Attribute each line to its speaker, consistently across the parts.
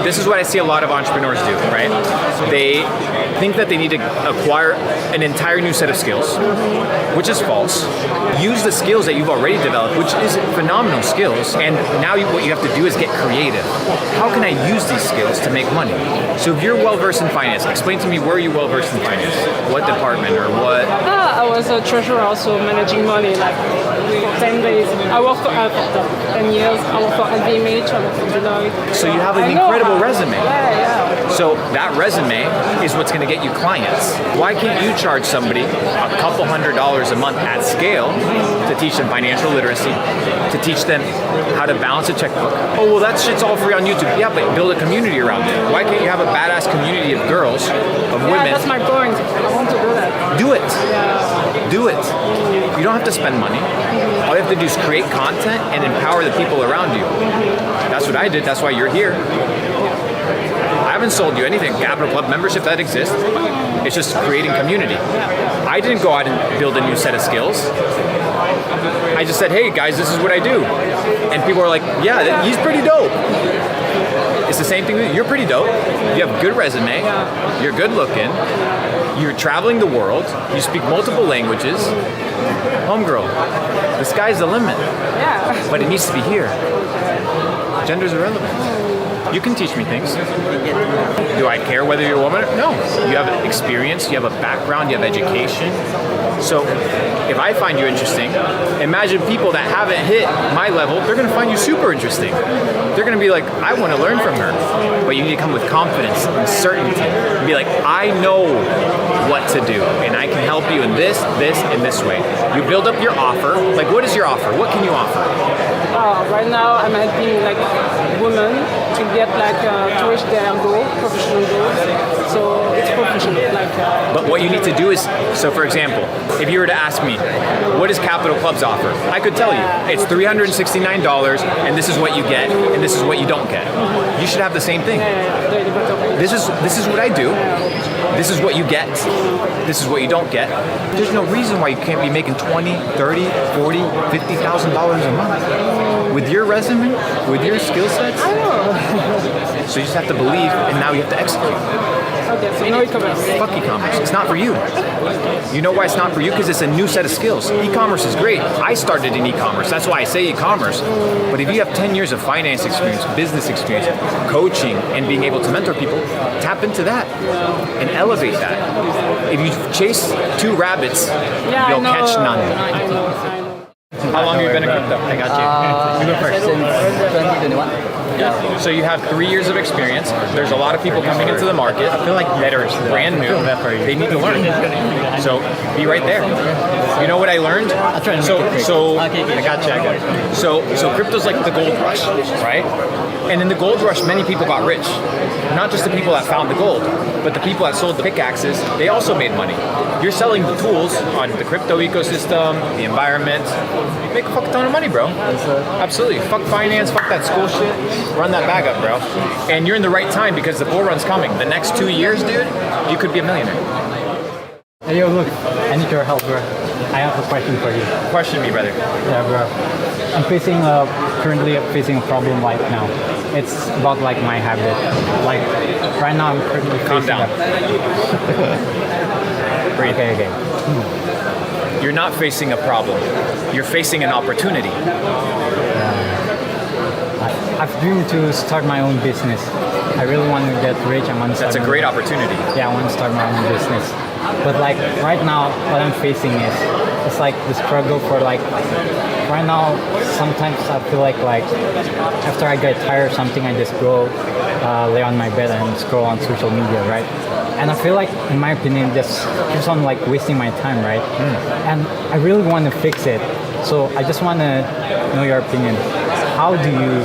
Speaker 1: this is what I see a lot of entrepreneurs do, right? They think that they need to acquire an entire new set of skills, which is false. Use the skills that you've already developed, which is phenomenal skills, and now what you have to do is get creative. How can I use these skills to make money? So if you're well-versed in finance, explain to me, where are you well-versed in finance? What department or what?
Speaker 2: I was a treasurer, also managing money, like for 10 days. I worked for 10 years. I worked for LVMH, I worked for Deloitte.
Speaker 1: So you have an incredible resume.
Speaker 2: Yeah.
Speaker 1: So that resume is what's going to get you clients. Why can't you charge somebody a couple $100s a month at scale to teach them financial literacy, to teach them how to balance a checkbook? Oh, well, that shit's all free on YouTube. Yeah, but build a community around it. Why can't you have a badass community of girls, of women?
Speaker 2: Yeah, that's my point. I want to do that.
Speaker 1: Do it.
Speaker 2: Yeah.
Speaker 1: Do it. You don't have to spend money. All you have to do is create content and empower the people around you. That's what I did. That's why you're here. I haven't sold you anything. Capital Club membership, that exists. It's just creating community. I didn't go out and build a new set of skills. I just said, hey guys, this is what I do. And people are like, yeah, he's pretty dope. It's the same thing. You're pretty dope. You have a good resume. You're good looking. You're traveling the world. You speak multiple languages. Homegirl, the sky's the limit.
Speaker 2: Yeah.
Speaker 1: But it needs to be here. Gender's irrelevant. You can teach me things. Do I care whether you're a woman? No. You have experience, you have a background, you have education. So if I find you interesting, imagine people that haven't hit my level, they're going to find you super interesting. They're going to be like, I want to learn from her. But you need to come with confidence and certainty. And be like, I know what to do, and I can help you in this, and this way. You build up your offer. Like, what is your offer? What can you offer?
Speaker 2: Right now, I'm helping like women to get like to reach their goal, professional goals. So it's professional.
Speaker 1: But what you need to do is, so for example, if you were to ask me, what does Capital Club's offer? I could tell you, it's $369, and this is what you get, and this is what you don't get. You should have the same thing. This is what I do. This is what you get. This is what you don't get. There's no reason why you can't be making $20, $30, $40, $50,000 a month. With your resume, with your skill sets.
Speaker 2: I know.
Speaker 1: So you just have to believe, and now you have to execute.
Speaker 2: Okay, so no e-commerce.
Speaker 1: Fuck e-commerce. It's not for you. You know why it's not for you? Because it's a new set of skills. E-commerce is great. I started in e-commerce. That's why I say e-commerce. But if you have 10 years of finance experience, business experience, coaching, and being able to mentor people, tap into that and elevate that. If you chase two rabbits, you'll catch none.
Speaker 2: I know.
Speaker 1: How long have you been in crypto? I got you. You go first.
Speaker 3: Since 2021.
Speaker 1: Yeah. So you have 3 years of experience. There's a lot of people coming into the market. I feel like that are brand new. They need to learn. So be right there. You know what I learned? I got you. So crypto's like the gold rush, right? And in the gold rush, many people got rich. Not just the people that found the gold, but the people that sold the pickaxes, they also made money. You're selling the tools on the crypto ecosystem, the environment. Make a fuck ton of money, bro. Absolutely. Fuck finance, fuck that school shit. Run that bag up, bro. And you're in the right time because the bull run's coming. The next 2 years, dude, you could be a millionaire.
Speaker 4: Hey, yo, look, I need your help, bro. I have a question for you.
Speaker 1: Question me, brother.
Speaker 4: Yeah, bro. I'm currently facing a problem right now. It's about like my habit. Like right now, I'm currently
Speaker 1: Calm down. Breathe.
Speaker 4: Okay.
Speaker 1: You're not facing a problem. You're facing an opportunity.
Speaker 4: I've dreamed to start my own business. I really want to get rich.
Speaker 1: That's a great opportunity.
Speaker 4: Yeah, I want to start my own business. But like right now, what I'm facing is it's like the struggle for like right now. Sometimes I feel like after I get tired of something, I just go lay on my bed and scroll on social media, right? And I feel like, in my opinion, just keeps on like wasting my time, right? And I really want to fix it. So I just want to know your opinion. How do you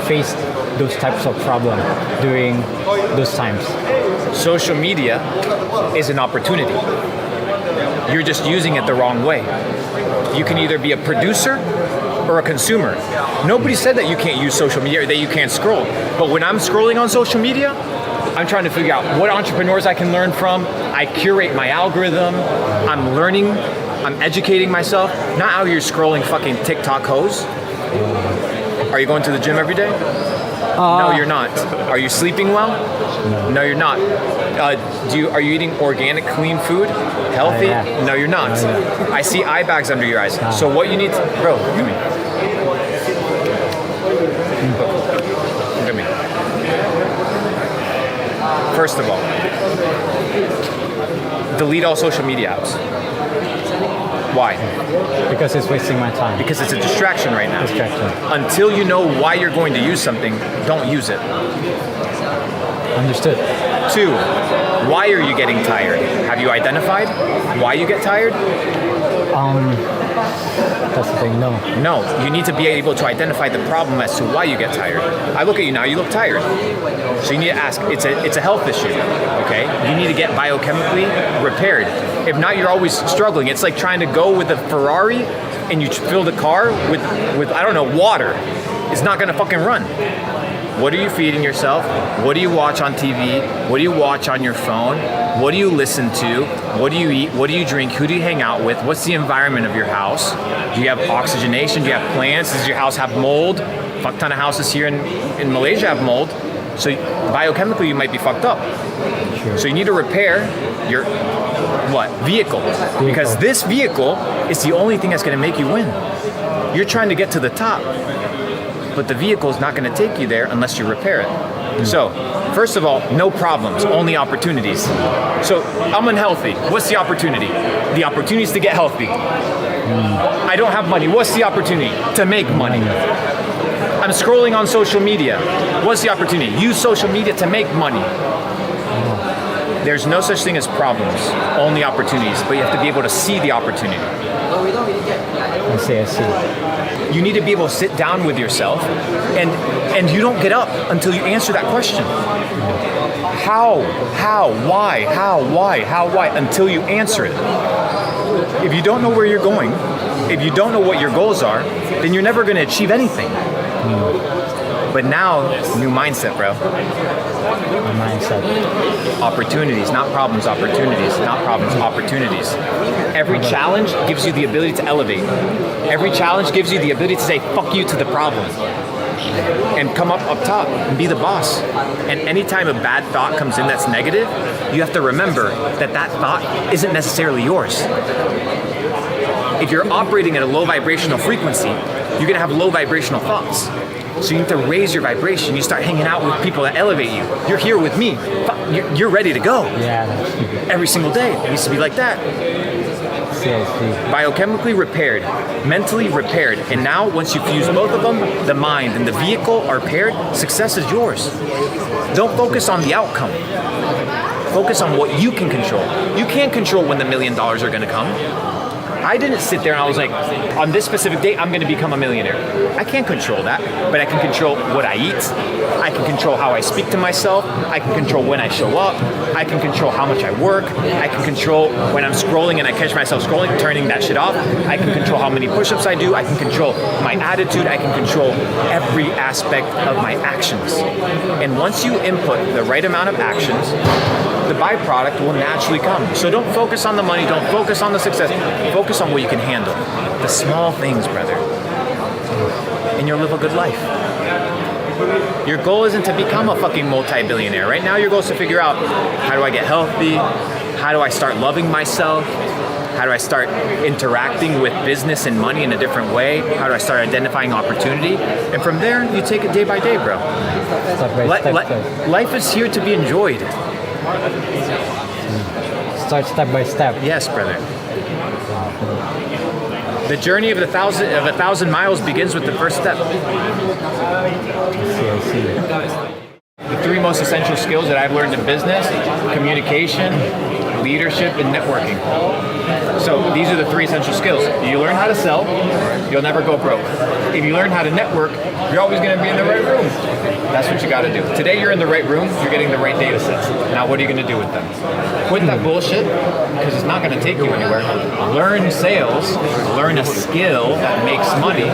Speaker 4: face those types of problems during those times?
Speaker 1: Social media is an opportunity. You're just using it the wrong way. You can either be a producer or a consumer. Nobody said that you can't use social media or that you can't scroll. But when I'm scrolling on social media, I'm trying to figure out what entrepreneurs I can learn from. I curate my algorithm. I'm learning. I'm educating myself. Not out here scrolling fucking TikTok hoes. Are you going to the gym every day? No, you're not. Are you sleeping well? No, you're not. Are you eating organic, clean food? Healthy?
Speaker 4: Yeah.
Speaker 1: No, you're not.
Speaker 4: Yeah.
Speaker 1: I see eye bags under your eyes. So what you need to, bro, look at me. Look at me. First of all, delete all social media apps. Why?
Speaker 4: Because it's wasting my time.
Speaker 1: Because it's a distraction right now.
Speaker 4: Distraction.
Speaker 1: Until you know why you're going to use something, don't use it.
Speaker 4: Understood.
Speaker 1: 2, why are you getting tired? Have you identified why you get tired?
Speaker 4: That's the thing. No.
Speaker 1: No, you need to be able to identify the problem as to why you get tired. I look at you now, you look tired. So you need to ask, it's a health issue, okay? You need to get biochemically repaired. If not, you're always struggling. It's like trying to go with a Ferrari and you fill the car with I don't know, water. It's not gonna fucking run. What are you feeding yourself? What do you watch on TV? What do you watch on your phone? What do you listen to? What do you eat? What do you drink? Who do you hang out with? What's the environment of your house? Do you have oxygenation? Do you have plants? Does your house have mold? Fuck ton of houses here in Malaysia have mold. So biochemically you might be fucked up.
Speaker 4: Sure.
Speaker 1: So you need to repair your vehicle. Because this vehicle is the only thing that's gonna make you win. You're trying to get to the top, but the vehicle is not going to take you there unless you repair it. So, first of all, no problems, only opportunities. So, I'm unhealthy. What's the opportunity? The opportunity is to get healthy. I don't have money. What's the opportunity? To make money. I'm scrolling on social media. What's the opportunity? Use social media to make money. There's no such thing as problems, only opportunities, but you have to be able to see the opportunity.
Speaker 4: I see.
Speaker 1: You need to be able to sit down with yourself and you don't get up until you answer that question. How, why, until you answer it. If you don't know where you're going, if you don't know what your goals are, then you're never going to achieve anything. But now, new mindset, bro.
Speaker 4: My mindset.
Speaker 1: Opportunities, not problems, opportunities, not problems, opportunities. Every challenge gives you the ability to elevate. Every challenge gives you the ability to say, fuck you to the problem. And come up top and be the boss. And anytime a bad thought comes in that's negative, you have to remember that thought isn't necessarily yours. If you're operating at a low vibrational frequency, you're gonna have low vibrational thoughts. So you need to raise your vibration. You start hanging out with people that elevate you. You're here with me. You're ready to go.
Speaker 4: Yeah.
Speaker 1: Every single day. It needs to be like that.
Speaker 4: See.
Speaker 1: Biochemically repaired, mentally repaired. And now, once you fuse both of them, the mind and the vehicle are paired, success is yours. Don't focus on the outcome. Focus on what you can control. You can't control when the $1 million are gonna come. I didn't sit there and I was like, on this specific date, I'm going to become a millionaire. I can't control that, but I can control what I eat. I can control how I speak to myself. I can control when I show up. I can control how much I work. I can control when I'm scrolling and I catch myself scrolling, turning that shit off. I can control how many push-ups I do. I can control my attitude. I can control every aspect of my actions. And once you input the right amount of actions, the byproduct will naturally come. So don't focus on the money, don't focus on the success, focus on what you can handle. The small things, brother. And you'll live a good life. Your goal isn't to become a fucking multi-billionaire. Right now your goal is to figure out, how do I get healthy? How do I start loving myself? How do I start interacting with business and money in a different way? How do I start identifying opportunity? And from there, you take it day by day, bro. Life is here to be enjoyed.
Speaker 4: Start step by step.
Speaker 1: Yes, brother. The journey of a thousand miles begins with the first step.
Speaker 4: I see.
Speaker 1: The 3 most essential skills that I've learned in business: communication, leadership, and networking. So these are the 3 essential skills. You learn how to sell, you'll never go broke. If you learn how to network, you're always going to be in the right room. That's what you got to do. Today you're in the right room, you're getting the right data sets. Now what are you going to do with them? Quit that bullshit, because it's not going to take you anywhere. Learn sales, learn a skill that makes money,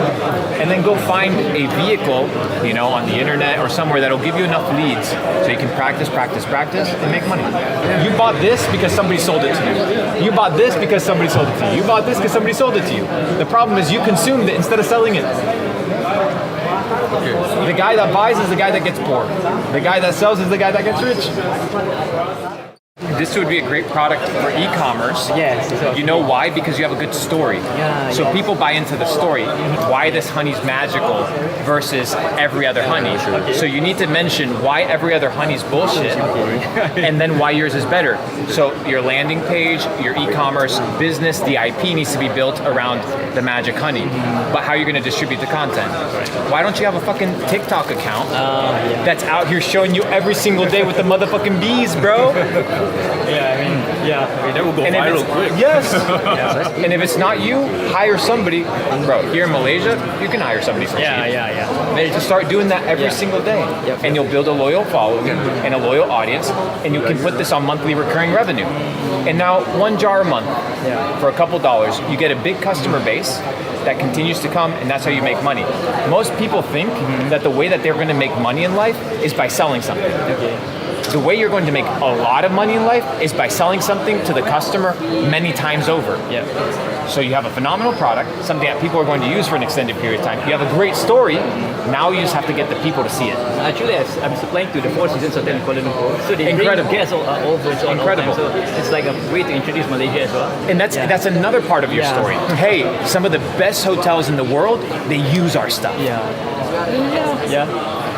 Speaker 1: and then go find a vehicle, on the internet or somewhere that'll give you enough leads so you can practice, and make money. You bought this because somebody sold it to you. You bought this because somebody sold it to you. You bought this because somebody sold it to you. The problem is you consumed it instead of selling it. The guy that buys is the guy that gets poor. The guy that sells is the guy that gets rich. This would be a great product for e-commerce.
Speaker 4: Yes.
Speaker 1: You know why? Because you have a good story. So people buy into the story. Why this honey's magical versus every other honey. So you need to mention why every other honey's bullshit and then why yours is better. So your landing page, your e-commerce business, the IP needs to be built around the magic honey. But how are you going to distribute the content? Why don't you have a fucking TikTok account that's out here showing you every single day with the motherfucking bees, bro?
Speaker 3: That will go viral quick.
Speaker 1: Yes. And if it's not you, hire somebody. Bro, here in Malaysia, you can hire somebody for cheap. To start doing that every single day. And you'll build a loyal following and a loyal audience, and you can put this on monthly recurring revenue. And now, one jar a month for a couple dollars, you get a big customer base that continues to come, and that's how you make money. Most people think that the way that they're going to make money in life is by selling something. The way you're going to make a lot of money in life is by selling something to the customer many times over. So you have a phenomenal product, something that people are going to use for an extended period of time. You have a great story. Now you just have to get the people to see it.
Speaker 3: Actually, I'm supplying to the Four Seasons Hotel in Kuala Lumpur. So they bring guests all over.
Speaker 1: Incredible.
Speaker 3: So it's like a way to introduce Malaysia as well.
Speaker 1: And that's another part of your story. Hey, some of the best hotels in the world, they use our stuff.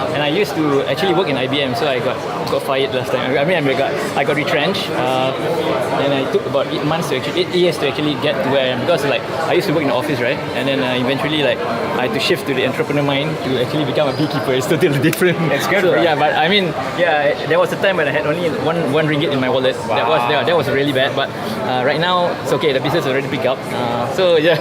Speaker 3: And I used to actually work in IBM, so I got fired last time. I mean, I got retrenched, and I took about 8 years to actually get to where I am, because like I used to work in the office, right? And then eventually like I had to shift to the entrepreneur mind to actually become a beekeeper. It's totally different.
Speaker 1: It's good,
Speaker 3: so,
Speaker 1: bro.
Speaker 3: yeah, but I mean, there was a time when I had only one ringgit in my wallet.
Speaker 1: Wow.
Speaker 3: That was really bad. But right now it's okay. The business already picked up. So yeah,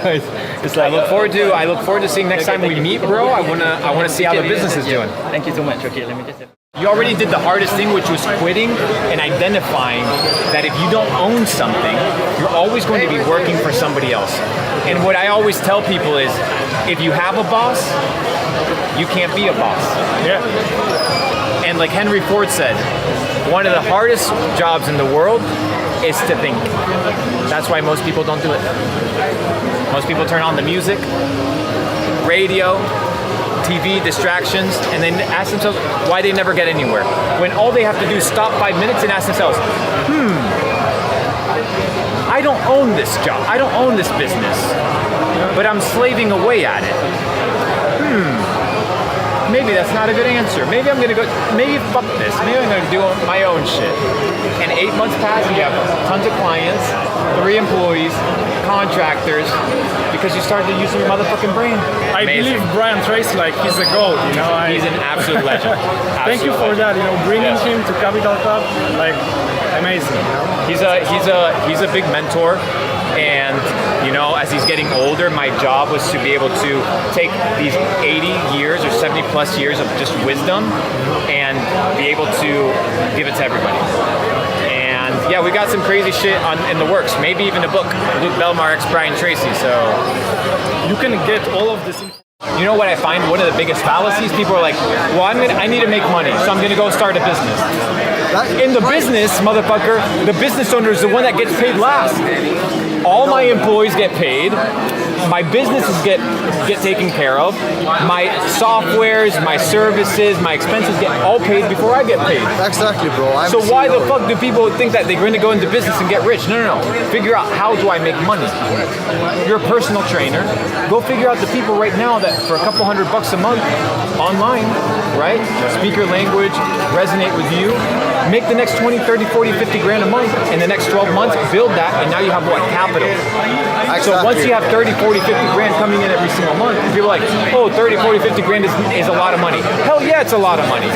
Speaker 3: it's like
Speaker 1: I look forward to seeing next time we meet, bro. I wanna see how the business is doing.
Speaker 3: Thank you so much. Okay, let me just.
Speaker 1: You already did the hardest thing, which was quitting and identifying that if you don't own something, you're always going to be working for somebody else. And what I always tell people is, if you have a boss, you can't be a boss. And like Henry Ford said, one of the hardest jobs in the world is to think. That's why most people don't do it. Most people turn on the music, radio, TV, distractions, and then ask themselves why they never get anywhere. When all they have to do is stop 5 minutes and ask themselves, I don't own this job, I don't own this business, but I'm slaving away at it. Maybe that's not a good answer. Maybe I'm gonna go, maybe fuck this. Maybe I'm gonna do my own shit. And 8 months pass and you have tons of clients, 3 employees, contractors, because you started using your motherfucking brain.
Speaker 5: I believe Brian Tracy, like, he's a GOAT, you know.
Speaker 1: He's an absolute legend.
Speaker 5: Thank you for that, you know, bringing him to Capital Cup, like, amazing, you know.
Speaker 1: He's a big mentor. And, you know, as he's getting older, my job was to be able to take these 80 years or 70 plus years of just wisdom and be able to give it to everybody. And yeah, we got some crazy shit in the works. Maybe even a book, Luke Belmar x Brian Tracy. So
Speaker 5: you can get all of this.
Speaker 1: You know what I find? One of the biggest fallacies, people are like, well, I need to make money, so I'm going to go start a business. In the business, motherfucker, the business owner is the one that gets paid last. All my employees get paid. My businesses get taken care of. My softwares, my services, my expenses get all paid before I get paid.
Speaker 6: Exactly, bro.
Speaker 1: So why the fuck do people think that they're going to go into business and get rich? No. Figure out, how do I make money? You're a personal trainer. Go figure out the people right now that for a couple $100 a month online, right? Speak your language, resonate with you. Make the next 20, 30, 40, 50 grand a month. In the next 12 months, build that, and now you have what? Capital.
Speaker 6: Exactly.
Speaker 1: So once you have 30, 40, 50 grand coming in every single month, people are like, oh, 30, 40, 50 grand is a lot of money. Hell yeah, it's a lot of money.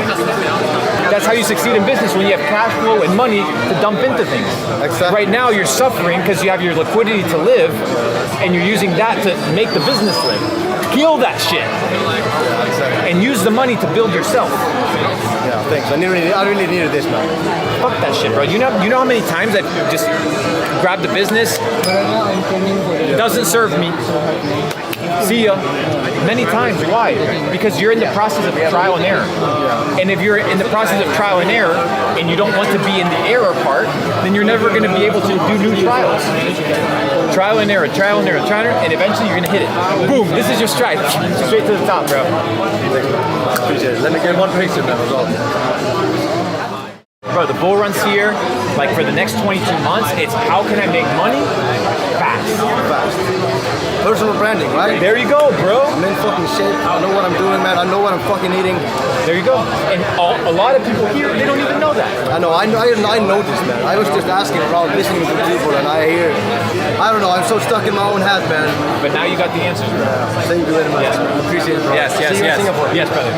Speaker 1: That's how you succeed in business, when you have cash flow and money to dump into things.
Speaker 6: Exactly.
Speaker 1: Right now, you're suffering because you have your liquidity to live, and you're using that to make the business live. Kill that shit. And use the money to build yourself.
Speaker 6: Yeah, thanks. I really needed this, man.
Speaker 1: Fuck that shit, bro. You know how many times I've just grabbed the business? It doesn't serve me. See ya. Many times. Why? Because you're in the process of trial and error. And if you're in the process of trial and error and you don't want to be in the error part, then you're never going to be able to do new trials. Trial and error, trial and error, trial and error, and eventually you're going to hit it. Boom, this is your stride. Straight to the top, bro.
Speaker 6: Appreciate it. Let me get one picture, man, as well.
Speaker 1: Bro, the bull run's here. Like for the next 22 months, it's how can I make money fast.
Speaker 6: Personal branding, right?
Speaker 1: There you go, bro.
Speaker 6: I'm in fucking shape. I know what I'm doing, man. I know what I'm fucking eating.
Speaker 1: There you go. And a lot of people here, they don't even know that.
Speaker 6: I know. I know this, man. I was just asking around, listening to people, and I hear. I don't know. I'm so stuck in my own head, man.
Speaker 1: But now you got the answers, bro.
Speaker 6: Thank you very much.
Speaker 1: Yes.
Speaker 6: Appreciate it, bro.
Speaker 1: Yes, yes,
Speaker 6: See you
Speaker 1: yes.
Speaker 6: in Singapore.
Speaker 1: Yes, brother.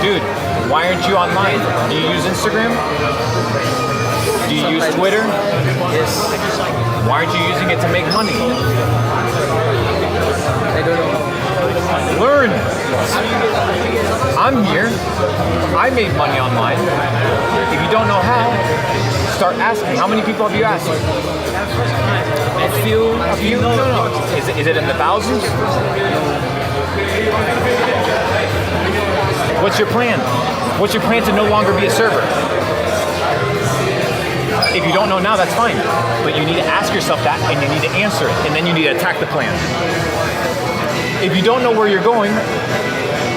Speaker 1: Dude, why aren't you online? Do you use Instagram? Do you use Twitter?
Speaker 6: Yes.
Speaker 1: Why aren't you using it to make money?
Speaker 6: I don't know.
Speaker 1: Learn. I'm here. I made money online. If you don't know how, start asking. How many people have you asked? A few? No. Is it in the thousands? What's your plan? What's your plan to no longer be a server? If you don't know now, that's fine. But you need to ask yourself that and you need to answer it. And then you need to attack the plan. If you don't know where you're going,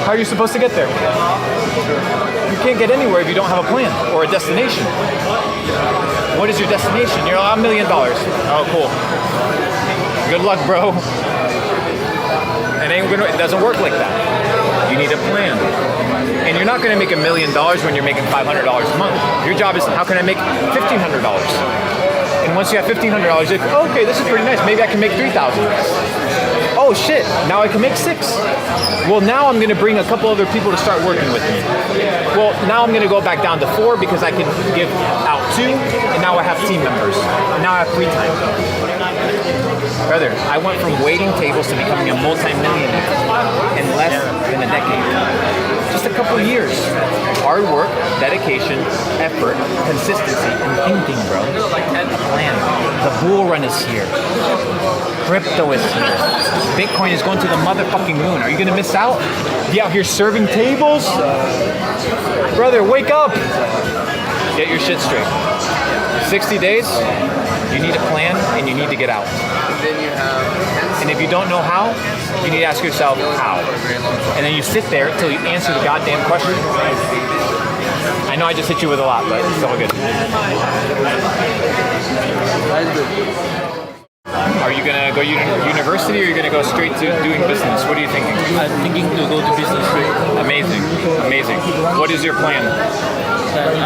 Speaker 1: how are you supposed to get there? You can't get anywhere if you don't have a plan or a destination. What is your destination? You're like, $1 million. Oh, cool. Good luck, bro. It doesn't work like that. You need a plan. And you're not going to make $1 million when you're making $500 a month. Your job is, how can I make $1,500? And once you have $1,500, you're like, okay, this is pretty nice. Maybe I can make $3,000. Oh shit, now I can make $6,000. Well, now I'm going to bring a couple other people to start working with me. Well, now I'm going to go back down to 4 because I can give out 2, and now I have team members. And now I have free time. Brother, I went from waiting tables to becoming a multi-millionaire in less than a decade. Just a couple of years. Hard work, dedication, effort, consistency, and thinking, bro. A plan. The bull run is here. Crypto is here. Bitcoin is going to the motherfucking moon. Are you gonna miss out? Be out here serving tables? Brother, wake up! Get your shit straight. 60 days, you need a plan and you need to get out. And if you don't know how, you need to ask yourself how. And then you sit there until you answer the goddamn question. I know I just hit you with a lot, but it's all good. Are you gonna go university or are you gonna go straight to doing business? What are you thinking?
Speaker 3: I'm thinking to go to business straight.
Speaker 1: Amazing, amazing. What is your plan?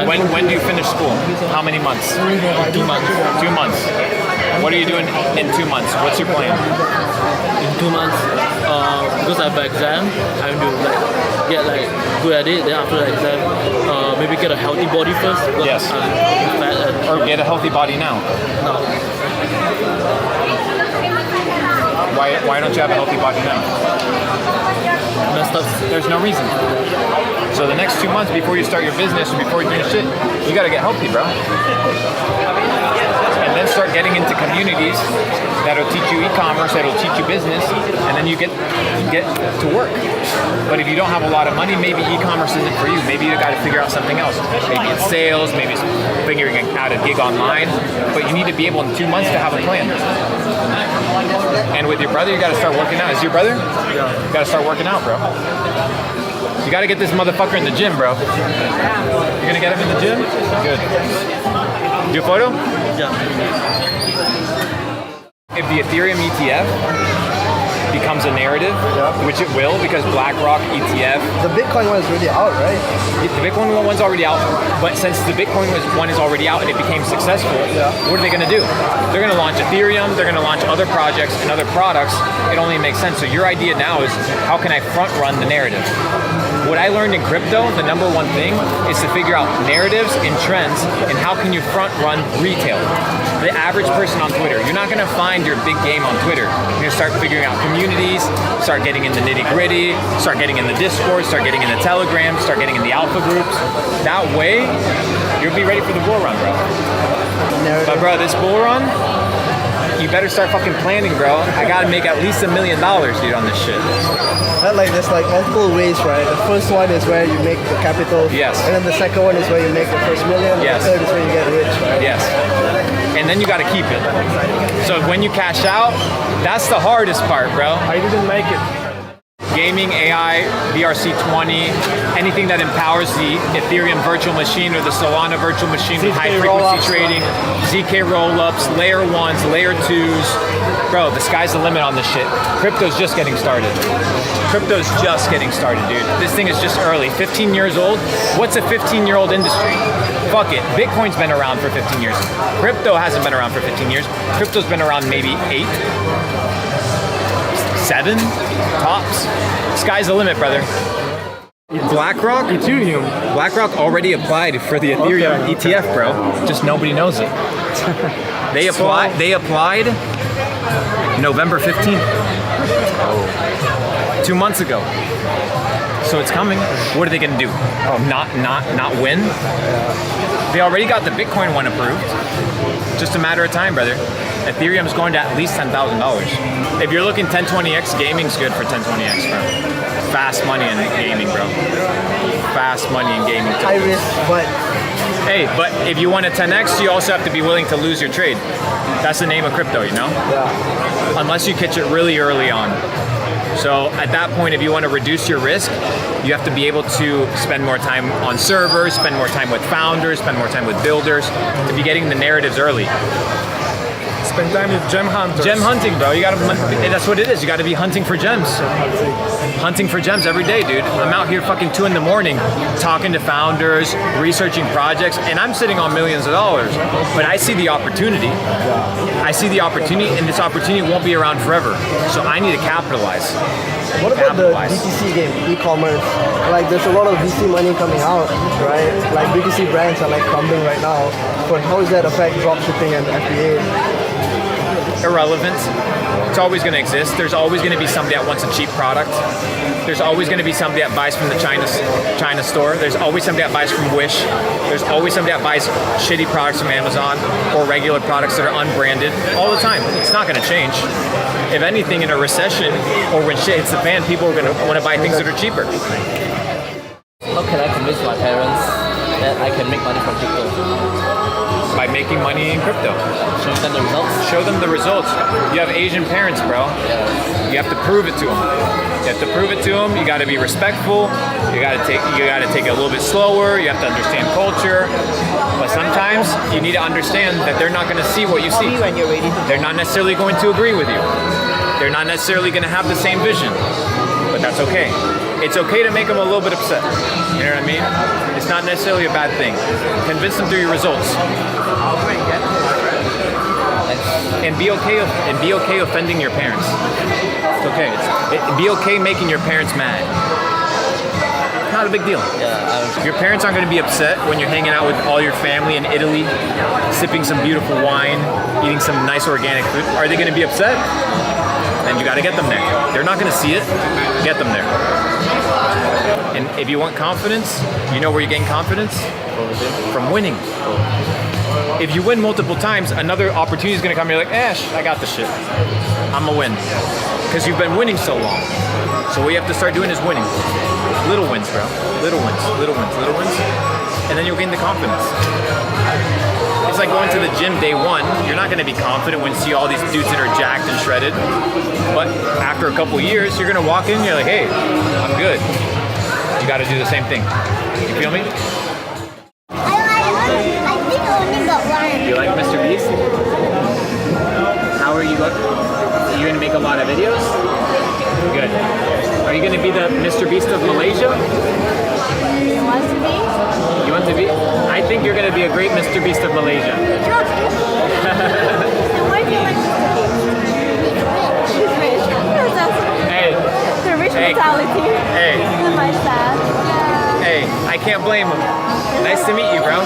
Speaker 1: When do you finish school? How many months?
Speaker 3: 2 months.
Speaker 1: 2 months. What are you doing in 2 months? What's your plan?
Speaker 3: In 2 months, because I have an exam, I'm going to get good at it. Then after the exam, maybe get a healthy body first.
Speaker 1: Yes.
Speaker 3: I'm fat and
Speaker 1: Or get a healthy body now.
Speaker 3: now.
Speaker 1: Why don't you have a healthy body now?
Speaker 3: Messed up.
Speaker 1: There's no reason. So the next 2 months before you start your business or before you do shit, you gotta get healthy, bro. And then start getting into communities that'll teach you e-commerce, that'll teach you business, and then you get to work. But if you don't have a lot of money, maybe e-commerce isn't for you. Maybe you gotta figure out something else. Maybe it's sales, maybe it's figuring out a gig online. But you need to be able in 2 months to have a plan. And with your brother, you gotta start working out. Is your brother? Yeah. You gotta start working out, bro. You gotta get this motherfucker in the gym, bro. You're gonna get him in the gym? Good. Do a photo?
Speaker 3: Yeah.
Speaker 1: If the Ethereum ETF becomes a narrative, which it will because BlackRock ETF.
Speaker 6: The Bitcoin one is really out, right?
Speaker 1: The Bitcoin one's already out, but since the Bitcoin one is already out and it became successful, what are they gonna do? They're gonna launch Ethereum, they're gonna launch other projects and other products. It only makes sense. So your idea now is, how can I front run the narrative? What I learned in crypto, the number one thing is to figure out narratives and trends and how can you front run retail. The average person on Twitter, you're not gonna find your big game on Twitter. You're gonna start figuring out communities, start getting in the nitty gritty, start getting in the Discord, start getting in the Telegram, start getting in the alpha groups. That way, you'll be ready for the bull run, bro. But bro, this bull run, you better start fucking planning, bro. I gotta make at least $1 million, dude, on this shit.
Speaker 7: There's like multiple ways, right? The first one is where you make the capital.
Speaker 1: Yes.
Speaker 7: And then the second one is where you make the first million.
Speaker 1: Yes.
Speaker 7: The third is where you get rich, right?
Speaker 1: Yes. And then you gotta keep it. So when you cash out, that's the hardest part, bro.
Speaker 5: I didn't make it.
Speaker 1: Gaming, AI, BRC20, anything that empowers the Ethereum virtual machine or the Solana virtual machine with high frequency trading, ZK rollups, layer 1s, layer 2s. Bro, the sky's the limit on this shit. Crypto's just getting started. Crypto's just getting started, dude. This thing is just early. 15 years old? What's a 15-year-old industry? Fuck it. Bitcoin's been around for 15 years. Crypto hasn't been around for 15 years. Crypto's been around maybe 8. 7 tops. Sky's the limit, brother. BlackRock?
Speaker 5: Ethereum.
Speaker 1: BlackRock already applied for the Ethereum ETF, bro. Just nobody knows it. They applied November 15th. 2 months ago. So it's coming. What are they gonna do? Not win? They already got the Bitcoin one approved. Just a matter of time, brother. Ethereum's going to at least $10,000. If you're looking 1020x, gaming's good for 1020x, bro. Fast money in gaming, bro. Fast money in gaming. Too.
Speaker 7: High risk, but
Speaker 1: Hey, but if you want a 10x, you also have to be willing to lose your trade. That's the name of crypto, you know?
Speaker 7: yeah.
Speaker 1: Unless you catch it really early on. So at that point, if you want to reduce your risk, you have to be able to spend more time on servers, spend more time with founders, spend more time with builders, to be getting the narratives early.
Speaker 5: Spend time with gem hunters.
Speaker 1: Gem hunting, bro. You gotta. That's what it is. You gotta be hunting for gems. Hunting for gems every day, dude. I'm out here fucking 2 a.m, talking to founders, researching projects, and I'm sitting on millions of dollars. But I see the opportunity. I see the opportunity, and this opportunity won't be around forever. So I need to capitalize.
Speaker 7: What about the DTC game, e-commerce? Like, there's a lot of VC money coming out, right? Like, BTC brands are like crumbling right now. But how does that affect dropshipping and FBA?
Speaker 1: Irrelevant. It's always going to exist. There's always going to be somebody that wants a cheap product. There's always going to be somebody that buys from the China store. There's always somebody that buys from Wish. There's always somebody that buys shitty products from Amazon or regular products that are unbranded all the time. It's not going to change. If anything, in a recession or when shit hits the fan, people are going to want to buy things that are cheaper.
Speaker 8: How can I convince my parents that I can make money from crypto?
Speaker 1: By making money in crypto.
Speaker 8: Show them the results?
Speaker 1: Show them the results. You have Asian parents, bro. You have to prove it to them. You have to prove it to them. You got to be respectful. You got to take it a little bit slower. You have to understand culture. But sometimes you need to understand that they're not going to see what you see.
Speaker 8: When you're ready.
Speaker 1: They're not necessarily going to agree with you. They're not necessarily going to have the same vision. But that's okay. It's okay to make them a little bit upset. You know what I mean? It's not necessarily a bad thing. Convince them through your results. And be okay offending your parents. It's okay. Be okay making your parents mad. Not a big deal. Your parents aren't going to be upset when you're hanging out with all your family in Italy, sipping some beautiful wine, eating some nice organic food. Are they going to be upset? Then you got to get them there. They're not going to see it. Get them there. And if you want confidence, you know where you gain confidence? From winning. If you win multiple times, another opportunity is going to come. You're like, I got the shit. I'm going to win. Because you've been winning so long. So what you have to start doing is winning. Little wins, bro. Little wins, little wins, little wins. And then you'll gain the confidence. It's like going to the gym day one. You're not going to be confident when you see all these dudes that are jacked and shredded. But after a couple years, you're going to walk in and you're like, hey, I'm good. You got to do the same thing. You feel me?
Speaker 9: I think I only got one.
Speaker 1: You like Mr. Beast? How are you? Are you going to make a lot of videos? Good. Are you going to be the Mr. Beast of Malaysia?
Speaker 9: You want to be?
Speaker 1: You want to be? I think you're going to be a great Mr. Beast of Malaysia.
Speaker 9: So where do you want to be? Rich.
Speaker 1: Hey.
Speaker 9: The rich
Speaker 1: Hey.
Speaker 9: mentality.
Speaker 1: Hey.
Speaker 9: And my dad.
Speaker 1: Hey, I can't blame him. Nice to meet you, bro.